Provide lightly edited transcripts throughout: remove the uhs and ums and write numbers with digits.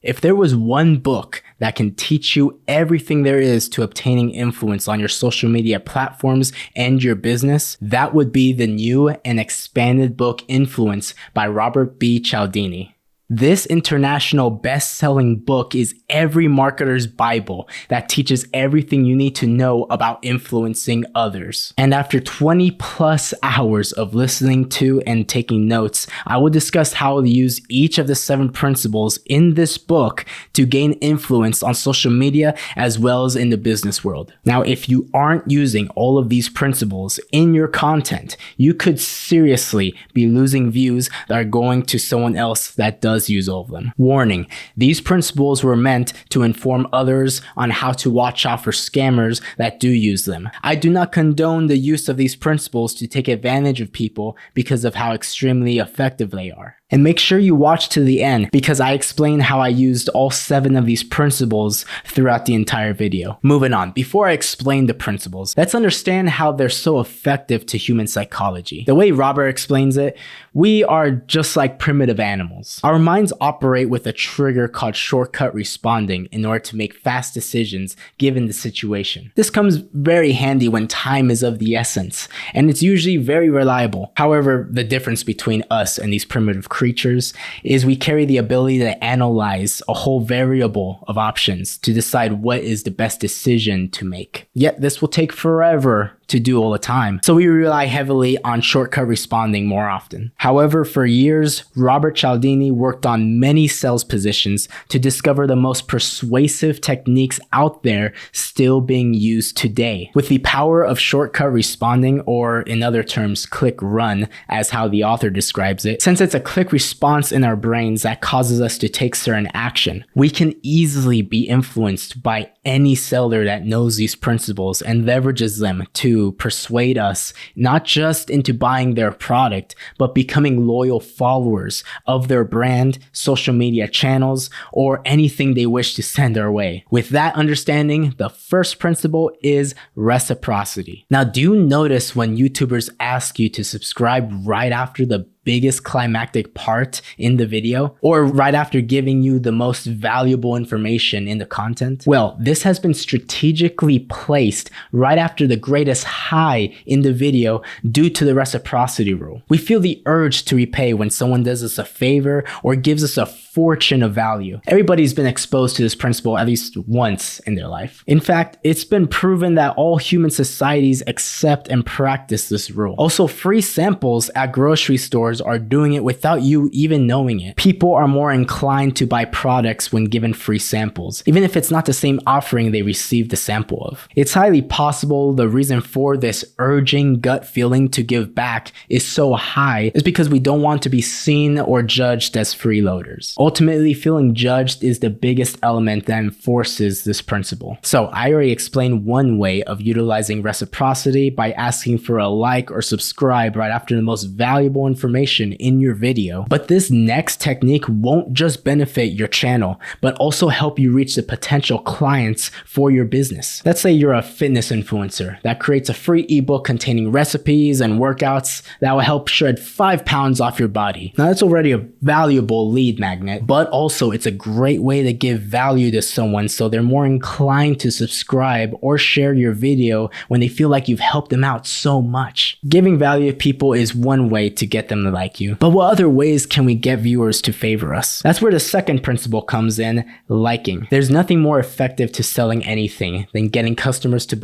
If there was one book that can teach you everything there is to obtaining influence on your social media platforms and your business, that would be the new and expanded book Influence by Robert B. Cialdini. This international best-selling book is every marketer's Bible that teaches everything you need to know about influencing others. And after 20 plus hours of listening to and taking notes, I will discuss how to use each of the 7 principles in this book to gain influence on social media as well as in the business world. Now, if you aren't using all of these principles in your content, you could seriously be losing views that are going to someone else that does use all of them. Warning, these principles were meant to inform others on how to watch out for scammers that do use them. I do not condone the use of these principles to take advantage of people because of how extremely effective they are. And make sure you watch to the end because I explain how I used all 7 of these principles throughout the entire video. Moving on, before I explain the principles, let's understand how they're so effective to human psychology. The way Robert explains it, we are just like primitive animals. Our minds operate with a trigger called shortcut responding in order to make fast decisions given the situation. This comes very handy when time is of the essence, and it's usually very reliable. However, the difference between us and these primitive creatures is we carry the ability to analyze a whole variable of options to decide what is the best decision to make. Yet this will take forever to do all the time, so we rely heavily on shortcut responding more often. However, for years, Robert Cialdini worked on many sales positions to discover the most persuasive techniques out there still being used today. With the power of shortcut responding, or in other terms, click run, as how the author describes it, since it's a click response in our brains that causes us to take certain action, we can easily be influenced by any seller that knows these principles and leverages them to persuade us not just into buying their product, but becoming loyal followers of their brand, social media channels, or anything they wish to send our way. With that understanding, the first principle is reciprocity. Now, do you notice when YouTubers ask you to subscribe right after the biggest climactic part in the video, or right after giving you the most valuable information in the content? Well, this has been strategically placed right after the greatest high in the video due to the reciprocity rule. We feel the urge to repay when someone does us a favor or gives us a fortune of value. Everybody's been exposed to this principle at least once in their life. In fact, it's been proven that all human societies accept and practice this rule. Also, free samples at grocery stores are doing it without you even knowing it. People are more inclined to buy products when given free samples, even if it's not the same offering they received the sample of. It's highly possible the reason for this urging gut feeling to give back is so high is because we don't want to be seen or judged as freeloaders. Ultimately, feeling judged is the biggest element that enforces this principle. So I already explained one way of utilizing reciprocity by asking for a like or subscribe right after the most valuable information in your video. But this next technique won't just benefit your channel, but also help you reach the potential clients for your business. Let's say you're a fitness influencer that creates a free ebook containing recipes and workouts that will help shred 5 pounds off your body. Now that's already a valuable lead magnet, but also it's a great way to give value to someone so they're more inclined to subscribe or share your video when they feel like you've helped them out so much. Giving value to people is one way to get them to like you. But what other ways can we get viewers to favor us? That's where the second principle comes in, liking. There's nothing more effective to selling anything than getting customers to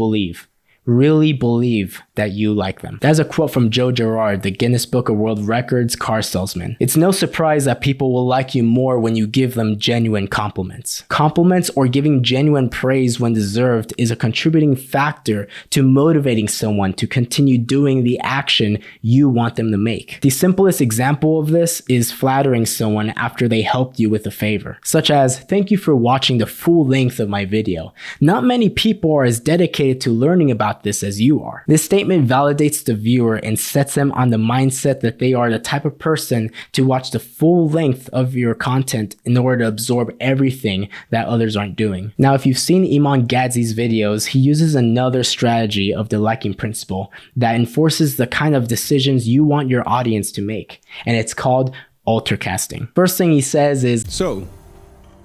really believe that you like them. That's a quote from Joe Girard, the Guinness Book of World Records car salesman. It's no surprise that people will like you more when you give them genuine compliments. Compliments or giving genuine praise when deserved is a contributing factor to motivating someone to continue doing the action you want them to make. The simplest example of this is flattering someone after they helped you with a favor, such as, "Thank you for watching the full length of my video. Not many people are as dedicated to learning about this as you are." This statement validates the viewer and sets them on the mindset that they are the type of person to watch the full length of your content in order to absorb everything that others aren't doing. Now, if you've seen Iman Gadzhi's videos, he uses another strategy of the liking principle that enforces the kind of decisions you want your audience to make, and it's called altercasting. First thing he says is, "So,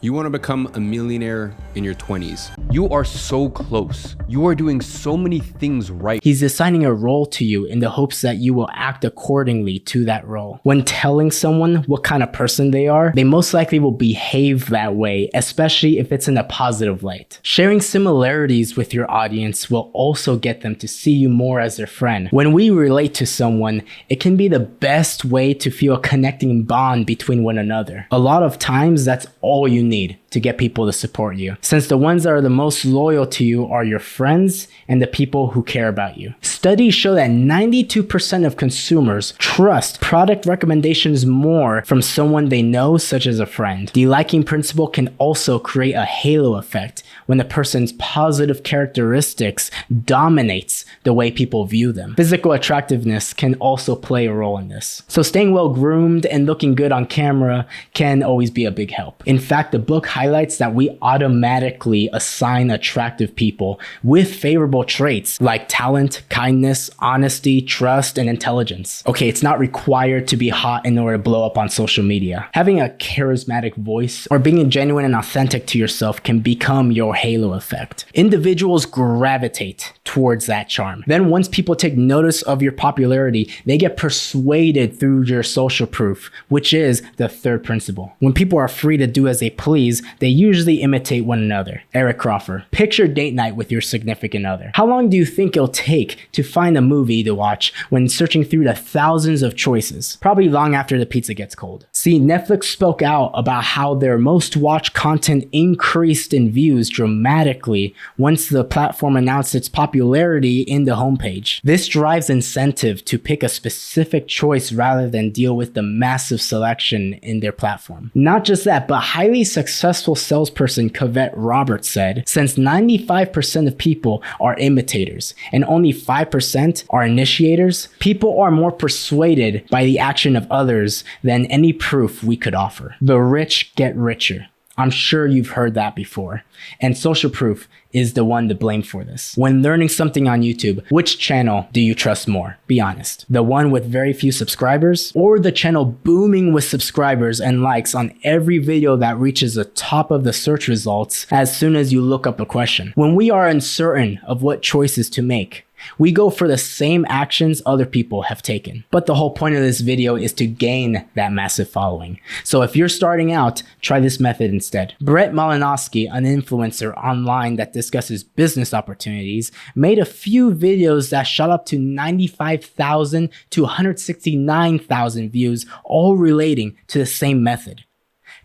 You want to become a millionaire in your 20s. You are so close. You are doing so many things right. He's assigning a role to you in the hopes that you will act accordingly to that role. When telling someone what kind of person they are, they most likely will behave that way, especially if it's in a positive light. Sharing similarities with your audience will also get them to see you more as their friend. When we relate to someone, it can be the best way to feel a connecting bond between one another. A lot of times, that's all you need to get people to support you, since the ones that are the most loyal to you are your friends and the people who care about you. Studies show that 92% of consumers trust product recommendations more from someone they know, such as a friend. The liking principle can also create a halo effect when the person's positive characteristics dominates the way people view them. Physical attractiveness can also play a role in this. So staying well groomed and looking good on camera can always be a big help. In fact, the book highlights that we automatically assign attractive people with favorable traits like talent, kindness, honesty, trust, and intelligence. Okay, it's not required to be hot in order to blow up on social media. Having a charismatic voice or being genuine and authentic to yourself can become your halo effect. Individuals gravitate towards that charm. Then once people take notice of your popularity, they get persuaded through your social proof, which is the third principle. When people are free to do as they please, they usually imitate one another. Eric Crawford. Picture date night with your significant other. How long do you think it'll take to find a movie to watch when searching through the thousands of choices? Probably long after the pizza gets cold. See, Netflix spoke out about how their most watched content increased in views dramatically once the platform announced its popularity in the homepage. This drives incentive to pick a specific choice rather than deal with the massive selection in their platform. Not just that, but highly successful salesperson Cavett Roberts said, since 95% of people are imitators and only 5% are initiators, people are more persuaded by the action of others than any proof we could offer. The rich get richer. I'm sure you've heard that before. And social proof is the one to blame for this. When learning something on YouTube, which channel do you trust more? Be honest. The one with very few subscribers, or the channel booming with subscribers and likes on every video that reaches the top of the search results as soon as you look up a question? When we are uncertain of what choices to make, we go for the same actions other people have taken. But the whole point of this video is to gain that massive following. So if you're starting out, try this method instead. Brett Malinowski, an influencer online that discusses business opportunities, made a few videos that shot up to 95,000 to 169,000 views, all relating to the same method: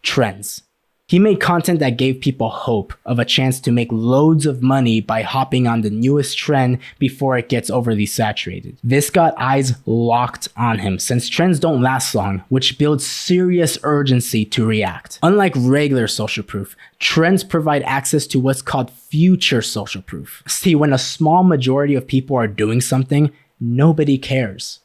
trends. He made content that gave people hope of a chance to make loads of money by hopping on the newest trend before it gets overly saturated. This got eyes locked on him, since trends don't last long, which builds serious urgency to react. Unlike regular social proof, trends provide access to what's called future social proof. See, when a small majority of people are doing something, nobody cares,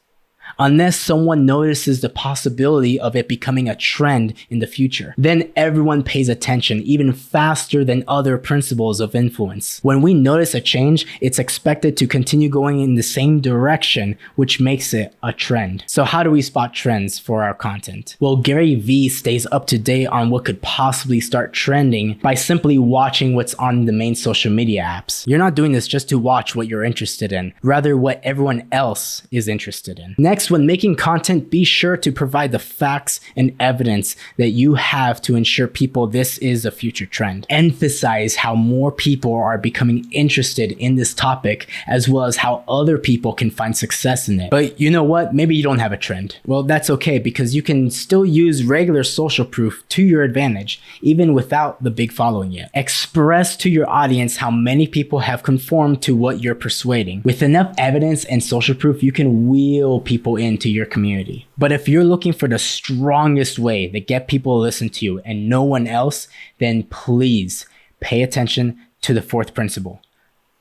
unless someone notices the possibility of it becoming a trend in the future. Then everyone pays attention even faster than other principles of influence. When we notice a change, it's expected to continue going in the same direction, which makes it a trend. So how do we spot trends for our content? Well, Gary Vee stays up to date on what could possibly start trending by simply watching what's on the main social media apps. You're not doing this just to watch what you're interested in, rather what everyone else is interested in. Next, when making content, be sure to provide the facts and evidence that you have to ensure people this is a future trend. Emphasize how more people are becoming interested in this topic, as well as how other people can find success in it. But you know what? Maybe you don't have a trend. Well, that's okay, because you can still use regular social proof to your advantage, even without the big following yet. Express to your audience how many people have conformed to what you're persuading. With enough evidence and social proof, you can wheel people into your community. But if you're looking for the strongest way to get people to listen to you and no one else, then please pay attention to the fourth principle: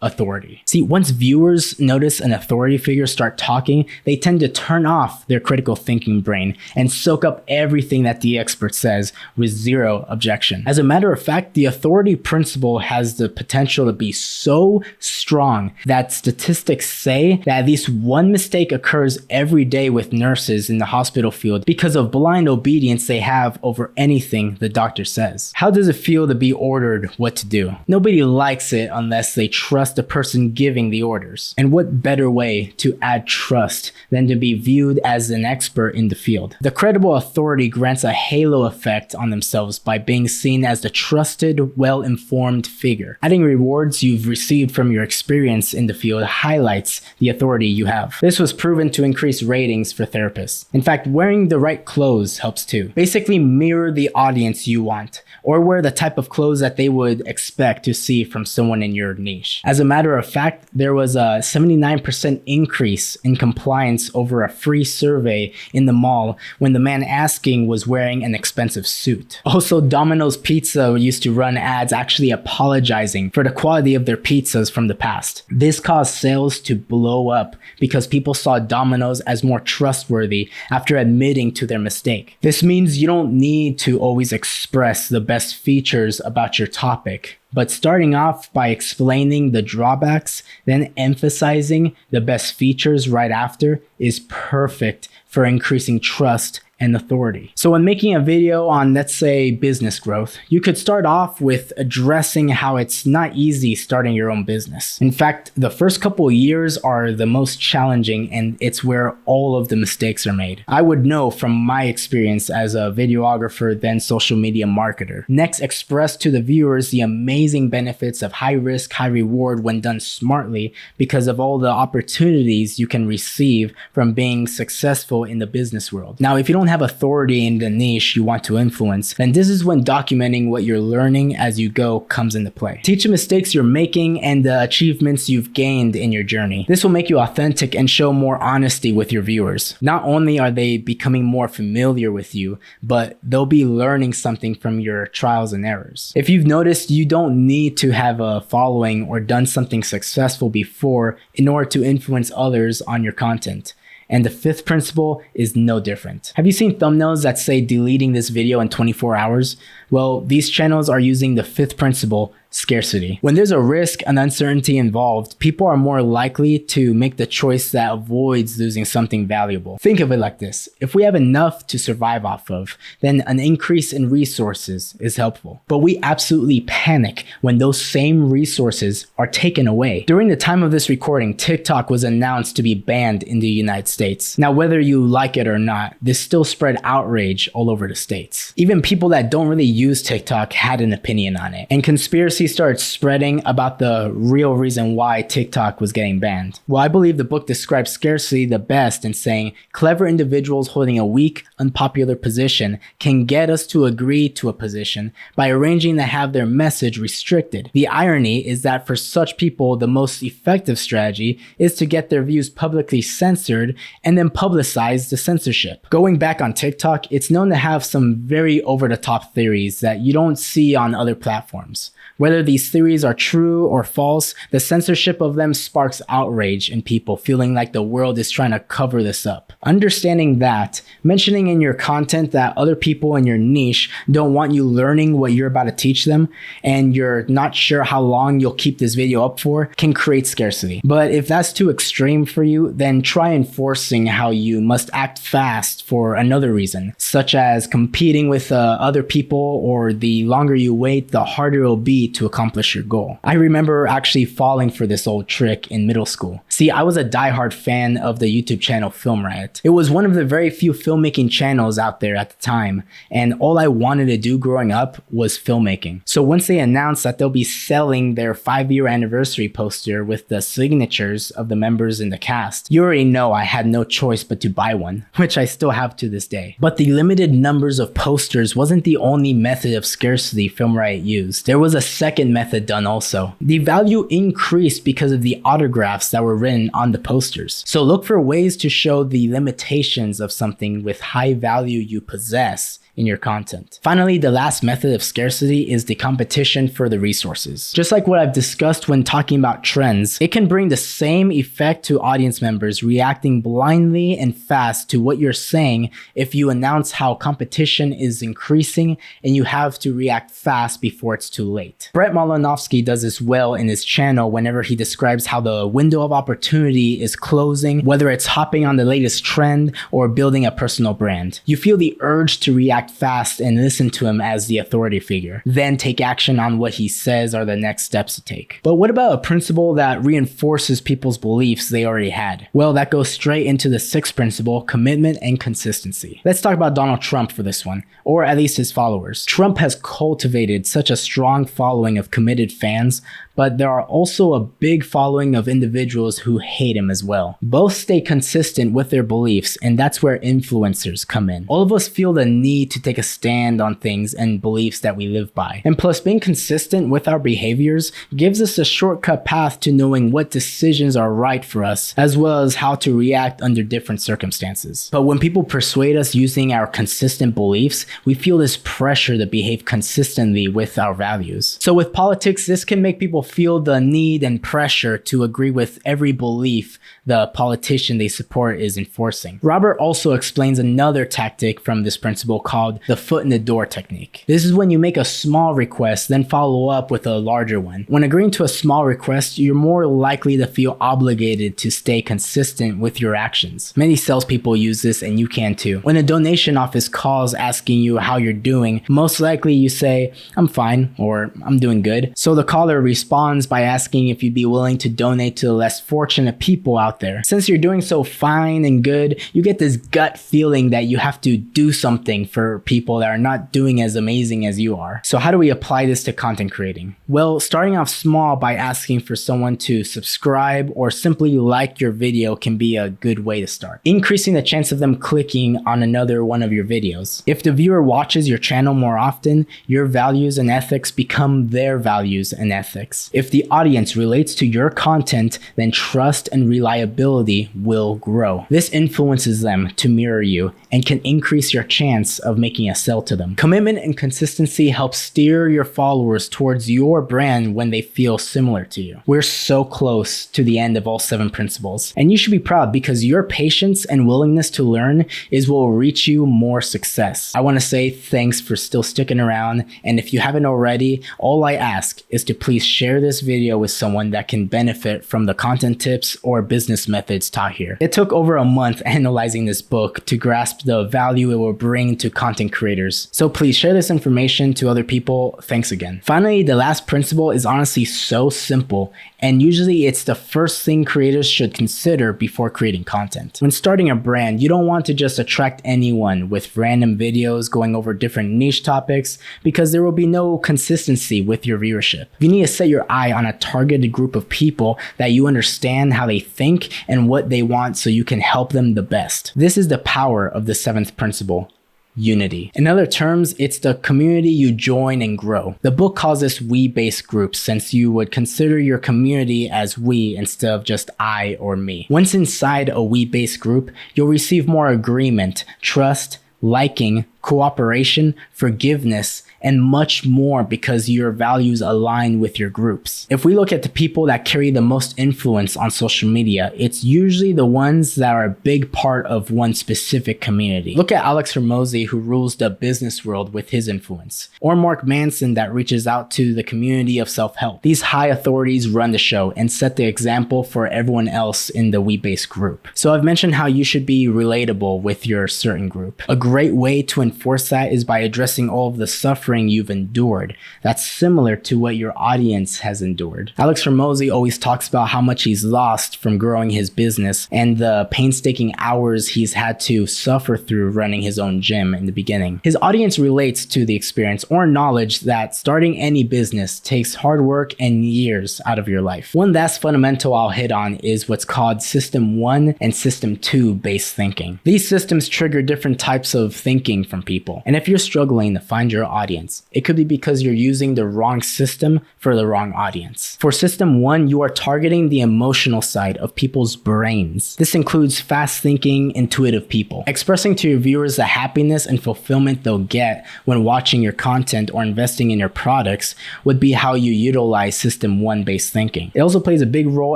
authority. See, once viewers notice an authority figure start talking, they tend to turn off their critical thinking brain and soak up everything that the expert says with zero objection. As a matter of fact, the authority principle has the potential to be so strong that statistics say that at least one mistake occurs every day with nurses in the hospital field because of blind obedience they have over anything the doctor says. How does it feel to be ordered what to do? Nobody likes it unless they trust the person giving the orders. And what better way to add trust than to be viewed as an expert in the field? The credible authority grants a halo effect on themselves by being seen as the trusted, well-informed figure. Adding rewards you've received from your experience in the field highlights the authority you have. This was proven to increase ratings for therapists. In fact, wearing the right clothes helps too. Basically mirror the audience you want, or wear the type of clothes that they would expect to see from someone in your niche. As a matter of fact, there was a 79% increase in compliance over a free survey in the mall when the man asking was wearing an expensive suit. Also, Domino's Pizza used to run ads actually apologizing for the quality of their pizzas from the past. This caused sales to blow up because people saw Domino's as more trustworthy after admitting to their mistake. This means you don't need to always express the best features about your topic, but starting off by explaining the drawbacks, then emphasizing the best features right after is perfect for increasing trust and authority. So when making a video on, let's say, business growth, you could start off with addressing how it's not easy starting your own business. In fact, the first couple of years are the most challenging, and it's where all of the mistakes are made. I would know from my experience as a videographer, then social media marketer. Next, express to the viewers the amazing benefits of high risk, high reward when done smartly because of all the opportunities you can receive from being successful in the business world. Now, if you don't have authority in the niche you want to influence, then this is when documenting what you're learning as you go comes into play. Teach the mistakes you're making and the achievements you've gained in your journey. This will make you authentic and show more honesty with your viewers. Not only are they becoming more familiar with you, but they'll be learning something from your trials and errors. If you've noticed, you don't need to have a following or done something successful before in order to influence others on your content. And the fifth principle is no different. Have you seen thumbnails that say deleting this video in 24 hours? Well, these channels are using the fifth principle, scarcity. When there's a risk and uncertainty involved, people are more likely to make the choice that avoids losing something valuable. Think of it like this. If we have enough to survive off of, then an increase in resources is helpful. But we absolutely panic when those same resources are taken away. During the time of this recording, TikTok was announced to be banned in the United States. Now, whether you like it or not, this still spread outrage all over the States. Even people that don't really use TikTok had an opinion on it. And conspiracy started spreading about the real reason why TikTok was getting banned. Well, I believe the book describes scarcity the best in saying clever individuals holding a weak, unpopular position can get us to agree to a position by arranging to have their message restricted. The irony is that for such people, the most effective strategy is to get their views publicly censored and then publicize the censorship. Going back on TikTok, it's known to have some very over-the-top theories that you don't see on other platforms. Whether these theories are true or false, the censorship of them sparks outrage in people feeling like the world is trying to cover this up. Understanding that, mentioning in your content that other people in your niche don't want you learning what you're about to teach them, and you're not sure how long you'll keep this video up for, can create scarcity. But if that's too extreme for you, then try enforcing how you must act fast for another reason, such as competing with other people, or the longer you wait, the harder it'll be to accomplish your goal. I remember actually falling for this old trick in middle school. See, I was a diehard fan of the YouTube channel Film Riot. It was one of the very few filmmaking channels out there at the time, and all I wanted to do growing up was filmmaking. So once they announced that they'll be selling their 5-year anniversary poster with the signatures of the members in the cast, you already know I had no choice but to buy one, which I still have to this day. But the limited numbers of posters wasn't the only method of scarcity Film Riot used. There was a second method done also. The value increased because of the autographs that were written on the posters. So look for ways to show the limitations of something with high value you possess in your content. Finally, the last method of scarcity is the competition for the resources. Just like what I've discussed when talking about trends, it can bring the same effect to audience members reacting blindly and fast to what you're saying if you announce how competition is increasing and you have to react fast before it's too late. Brett Malinowski does this well in his channel whenever he describes how the window of opportunity is closing, whether it's hopping on the latest trend or building a personal brand. You feel the urge to react fast and listen to him as the authority figure, then take action on what he says are the next steps to take. But what about a principle that reinforces people's beliefs they already had? Well, that goes straight into the sixth principle, commitment and consistency. Let's talk about Donald Trump for this one, or at least his followers. Trump has cultivated such a strong following of committed fans, but there are also a big following of individuals who hate him as well. Both stay consistent with their beliefs, and that's where influencers come in. All of us feel the need to take a stand on things and beliefs that we live by. And plus, being consistent with our behaviors gives us a shortcut path to knowing what decisions are right for us, as well as how to react under different circumstances. But when people persuade us using our consistent beliefs, we feel this pressure to behave consistently with our values. So with politics, this can make people feel the need and pressure to agree with every belief the politician they support is enforcing. Robert also explains another tactic from this principle called the foot in the door technique. This is when you make a small request, then follow up with a larger one. When agreeing to a small request, you're more likely to feel obligated to stay consistent with your actions. Many salespeople use this, and you can too. When a donation office calls asking you how you're doing, most likely you say, "I'm fine," or "I'm doing good." So the caller responds by asking if you'd be willing to donate to the less fortunate people out there. Since you're doing so fine and good, you get this gut feeling that you have to do something for people that are not doing as amazing as you are. So how do we apply this to content creating? Well, starting off small by asking for someone to subscribe or simply like your video can be a good way to start, increasing the chance of them clicking on another one of your videos. If the viewer watches your channel more often, your values and ethics become their values and ethics. If the audience relates to your content, then trust and reliability will grow. This influences them to mirror you and can increase your chance of making a sale to them. Commitment and consistency help steer your followers towards your brand when they feel similar to you. We're so close to the end of all 7 principles, and you should be proud because your patience and willingness to learn is what will reach you more success. I want to say thanks for still sticking around, and if you haven't already, all I ask is to please share this video with someone that can benefit from the content tips or business methods taught here. It took over a month analyzing this book to grasp the value it will bring to content creators. So please share this information to other people. Thanks again. Finally, the last principle is honestly so simple, and usually it's the first thing creators should consider before creating content. When starting a brand, you don't want to just attract anyone with random videos going over different niche topics because there will be no consistency with your viewership. You need to set your eye on a targeted group of people that you understand how they think and what they want so you can help them the best. This is the power of the 7th principle. Unity. In other terms, it's the community you join and grow. The book calls this we-based groups since you would consider your community as we instead of just I or me. Once inside a we-based group, you'll receive more agreement, trust, liking, cooperation, forgiveness, and much more because your values align with your groups. If we look at the people that carry the most influence on social media, it's usually the ones that are a big part of one specific community. Look at Alex Hormozi, who rules the business world with his influence, or Mark Manson that reaches out to the community of self-help. These high authorities run the show and set the example for everyone else in the we-based group. So I've mentioned how you should be relatable with your certain group. A great way to enforce that is by addressing all of the suffering you've endured that's similar to what your audience has endured. Alex Hormozi always talks about how much he's lost from growing his business and the painstaking hours he's had to suffer through running his own gym in the beginning. His audience relates to the experience or knowledge that starting any business takes hard work and years out of your life. One last fundamental I'll hit on is what's called System 1 and System 2 based thinking. These systems trigger different types of thinking from from people. And if you're struggling to find your audience, it could be because you're using the wrong system for the wrong audience. For system 1, you are targeting the emotional side of people's brains. This includes fast-thinking, intuitive people. Expressing to your viewers the happiness and fulfillment they'll get when watching your content or investing in your products would be how you utilize system 1 based thinking. It also plays a big role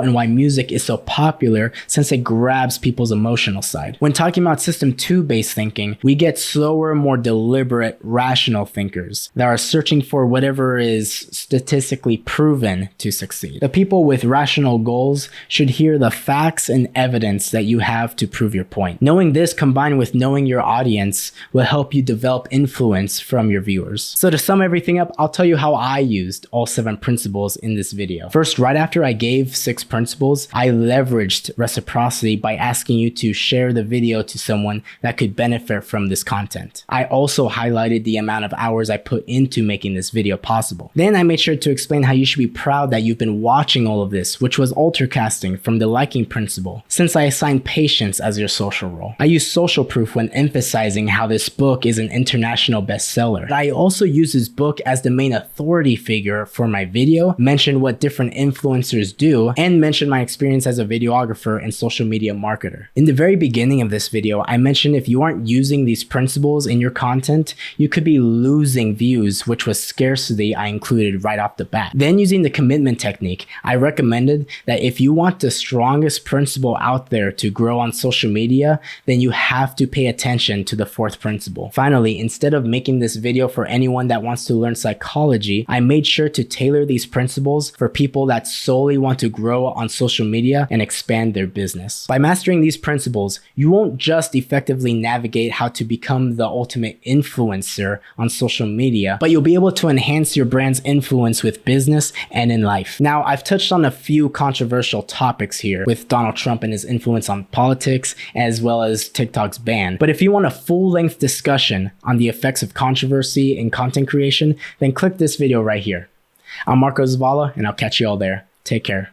in why music is so popular since it grabs people's emotional side. When talking about system 2 based thinking, we get slower, more deliberate, rational thinkers that are searching for whatever is statistically proven to succeed. The people with rational goals should hear the facts and evidence that you have to prove your point. Knowing this combined with knowing your audience will help you develop influence from your viewers. So to sum everything up, I'll tell you how I used all 7 principles in this video. First, right after I gave 6 principles, I leveraged reciprocity by asking you to share the video to someone that could benefit from this content. I also highlighted the amount of hours I put into making this video possible. Then I made sure to explain how you should be proud that you've been watching all of this, which was altercasting from the liking principle, since I assigned patience as your social role. I used social proof when emphasizing how this book is an international bestseller. I also used this book as the main authority figure for my video, mentioned what different influencers do, and mentioned my experience as a videographer and social media marketer. In the very beginning of this video, I mentioned if you aren't using these principles in your content, you could be losing views, which was scarcity I included right off the bat. Then using the commitment technique, I recommended that if you want the strongest principle out there to grow on social media, then you have to pay attention to the 4th principle. Finally, instead of making this video for anyone that wants to learn psychology, I made sure to tailor these principles for people that solely want to grow on social media and expand their business. By mastering these principles, you won't just effectively navigate how to become the ultimate influencer on social media, but you'll be able to enhance your brand's influence with business and in life. Now, I've touched on a few controversial topics here with Donald Trump and his influence on politics, as well as TikTok's ban. But if you want a full-length discussion on the effects of controversy in content creation, then click this video right here. I'm Marco Zavala, and I'll catch you all there. Take care.